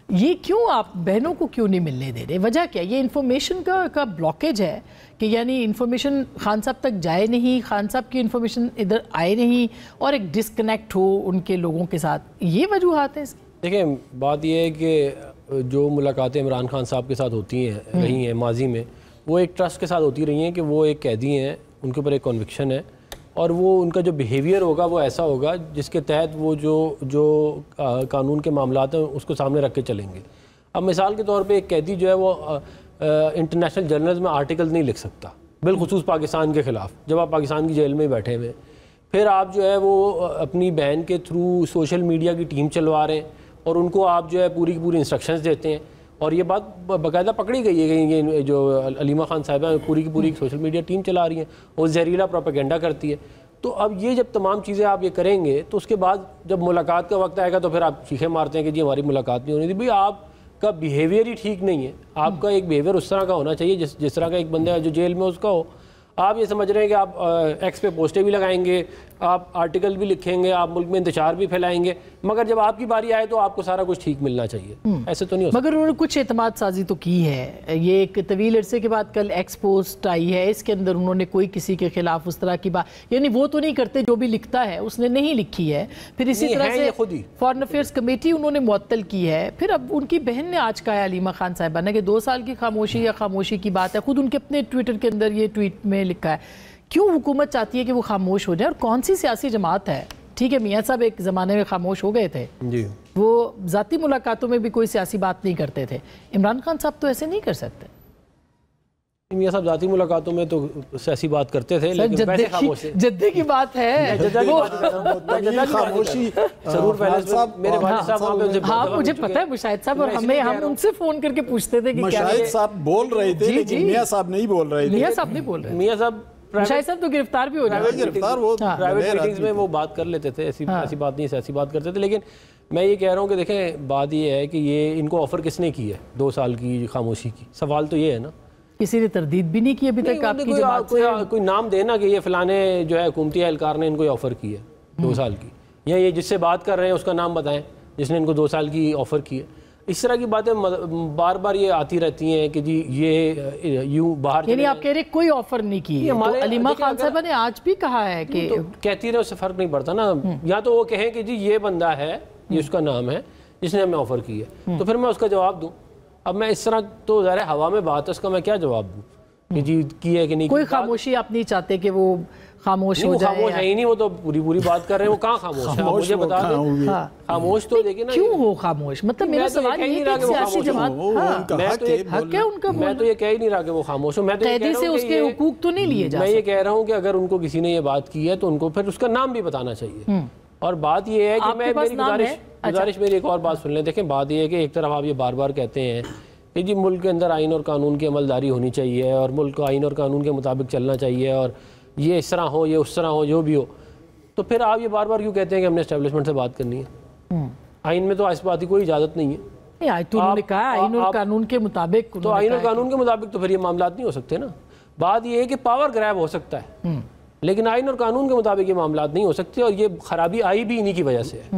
یہ کیوں آپ بہنوں کو کیوں نہیں ملنے دے رہے؟ وجہ کیا؟ یہ انفارمیشن کا بلاکیج ہے کہ یعنی انفارمیشن خان صاحب تک جائے نہیں، خان صاحب کی انفارمیشن ادھر آئے نہیں، اور ایک ڈسکنیکٹ ہو ان کے لوگوں کے ساتھ، یہ وجوہات ہیں اس کی؟ دیکھیں بات یہ ہے کہ جو ملاقاتیں عمران خان صاحب کے ساتھ ہوتی ہیں رہی ہیں ماضی میں، وہ ایک ٹرسٹ کے ساتھ ہوتی رہی ہیں کہ وہ ایک قیدی ہیں، ان کے اوپر ایک کنوکشن ہے، اور وہ ان کا جو بیہیویئر ہوگا وہ ایسا ہوگا جس کے تحت وہ جو قانون کے معاملات ہیں اس کو سامنے رکھ کے چلیں گے۔ اب مثال کے طور پہ ایک قیدی جو ہے وہ انٹرنیشنل جرنلز میں آرٹیکل نہیں لکھ سکتا، بالخصوص پاکستان کے خلاف، جب آپ پاکستان کی جیل میں بیٹھے ہوئے، پھر آپ جو ہے وہ اپنی بہن کے تھرو سوشل میڈیا کی ٹیم چلوا رہے ہیں اور ان کو آپ جو ہے پوری کی پوری انسٹرکشنز دیتے ہیں، اور یہ بات باقاعدہ پکڑی گئی ہے کہ جو علیمہ خان صاحبہ پوری کی پوری سوشل میڈیا ٹیم چلا رہی ہیں، وہ زہریلا پروپیگنڈا کرتی ہے۔ تو اب یہ جب تمام چیزیں آپ یہ کریں گے تو اس کے بعد جب ملاقات کا وقت آئے گا تو پھر آپ چیخیں مارتے ہیں کہ جی ہماری ملاقات نہیں ہونی تھی۔ بھئی آپ کا بیہیویئر ہی ٹھیک نہیں ہے، آپ کا ایک بیہیویئر اس طرح کا ہونا چاہیے جس طرح کا ایک بندہ جو جیل میں اس کا ہو۔ آپ یہ سمجھ رہے ہیں کہ آپ ایکس پہ پوسٹیں بھی لگائیں گے، آپ آرٹیکل بھی لکھیں گے، آپ ملک میں انتشار بھی پھیلائیں گے، مگر جب آپ کی باری آئے تو آپ کو سارا کچھ ٹھیک ملنا چاہیے، ایسے تو نہیں ہو سکتا۔ مگر انہوں نے کچھ اعتماد سازی تو کی ہے، یہ ایک طویل عرصے کے بعد کل ایکس پوسٹ آئی ہے، اس کے اندر انہوں نے کوئی کسی کے خلاف اس طرح کی بات، یعنی وہ تو نہیں کرتے جو بھی لکھتا ہے اس نے نہیں لکھی ہے، پھر اسی طرح سے فارن افیئرز کمیٹی انہوں نے معطل کی ہے، پھر اب ان کی بہن نے آج کہا ہے علیمہ خان صاحبہ نے کہ 2 سال کی خاموشی یا خاموشی کی بات ہے، خود ان کے اپنے ٹویٹر کے اندر یہ ٹویٹ میں لکھا ہے۔ کیوں حکومت چاہتی ہے کہ وہ خاموش ہو جائے، اور کون سی سیاسی جماعت ہے؟ ٹھیک ہے میاں صاحب ایک زمانے میں خاموش ہو گئے تھے، وہ ذاتی ملاقاتوں میں بھی کوئی سیاسی بات نہیں کرتے تھے، عمران خان صاحب تو ایسے نہیں کر سکتے۔ میاں صاحب ذاتی ملاقاتوں میں تو سیاسی بات کرتے تھے لیکن ویسے خاموش تھے۔ جدے کی بات ہے، خاموشی ضرور پہلے میرے والد صاحب وہاں پہ ان سے، ہاں مجھے پتا ہے مشاہد صاحب، اور ہم ان سے فون کر کے پوچھتے تھے کہ مشاہد صاحب بول رہے تھے لیکن میاں صاحب نہیں بول رہے تھے۔ میاں صاحب نہیں بول رہے، میاں صاحب مشاہد صاحب تو گرفتار بھی ہو جاتے، پرائیویٹ میٹنگز میں وہ بات کر لیتے تھے، ایسی بات نہیں سیاسی بات کرتے تھے۔ لیکن میں یہ کہہ رہا ہوں کہ دیکھیں بات یہ ہے کہ یہ ان کو آفر کس نے کی ہے 2 سال کی خاموشی کی، سوال تو یہ ہے نا، کسی نے تردید بھی نہیں کی ابھی تک آپ کی جماعت سے؟ کوئی نام دینا کہ یہ فلانے جو ہے حکومتی اہلکار نے ان کو آفر کی ہے 2 سال کی، یا یہ جس سے بات کر رہے ہیں اس کا نام بتائیں جس نے ان کو 2 سال کی آفر کی ہے۔ اس طرح کی باتیں بار بار یہ آتی رہتی ہیں کہ جی یہ یوں باہر، یعنی آپ کہہ رہے کوئی آفر نہیں کی ہے۔ تو علیمہ خان صاحبہ نے آج بھی کہا ہے کہ کہتی رہے، اس سے فرق نہیں پڑتا نا، یا تو وہ کہیں کہ جی یہ بندہ ہے، یہ اس کا نام ہے جس نے ہمیں آفر کی ہے، تو پھر میں اس کا جواب دوں۔ اب میں اس طرح تو ظاہر ہوا میں بات ہے، اس کا میں کیا جواب دوں کہ جی کی ہے کہ نہیں؟ کوئی خاموشی آپ نہیں چاہتے کہ وہ خاموش ہو جائے؟ خاموش ہے ہی نہیں، وہ تو پوری بات کر رہے ہیں، وہ کہاں خاموش ہے؟ مجھے بتا دیں خاموش تو دیکھیں نا، کیوں ہو خاموش؟ مطلب میرا سوال یہ ہے کہ سیاسی جماعت، حق ہے ان کا، میں تو یہ کہہ ہی نہیں رہا کہ وہ خاموش ہو، میں تو قیدی سے اس کے حقوق تو نہیں لیے جا، میں یہ کہہ رہا ہوں کہ اگر ان کو کسی نے یہ بات کی ہے تو ان کو پھر اس کا نام بھی بتانا چاہیے۔ اور بات یہ ہے کہ میں میری گزارش میری ایک اور بات سن لیں، دیکھیں بات یہ ہے کہ ایک طرف آپ یہ بار بار کہتے ہیں کہ جی ملک کے اندر آئین اور قانون کی عملداری ہونی چاہیے اور ملک کو آئین اور قانون کے مطابق چلنا چاہیے، اور یہ اس طرح ہو، یہ اس طرح ہو، جو بھی ہو، تو پھر آپ یہ بار بار کیوں کہتے ہیں کہ ہم نے اسٹیبلشمنٹ سے بات کرنی ہے؟ آئین میں تو اس بات کی کوئی اجازت نہیں ہے۔ تو انہوں نے کہا آئین اور قانون کے مطابق، تو آئین اور قانون کے مطابق تو پھر یہ معاملات نہیں ہو سکتے نا۔ بات یہ ہے کہ پاور گریب ہو سکتا ہے لیکن آئین اور قانون کے مطابق یہ معاملات نہیں ہو سکتے، اور یہ خرابی آئی بھی انہی کی وجہ سے ہے۔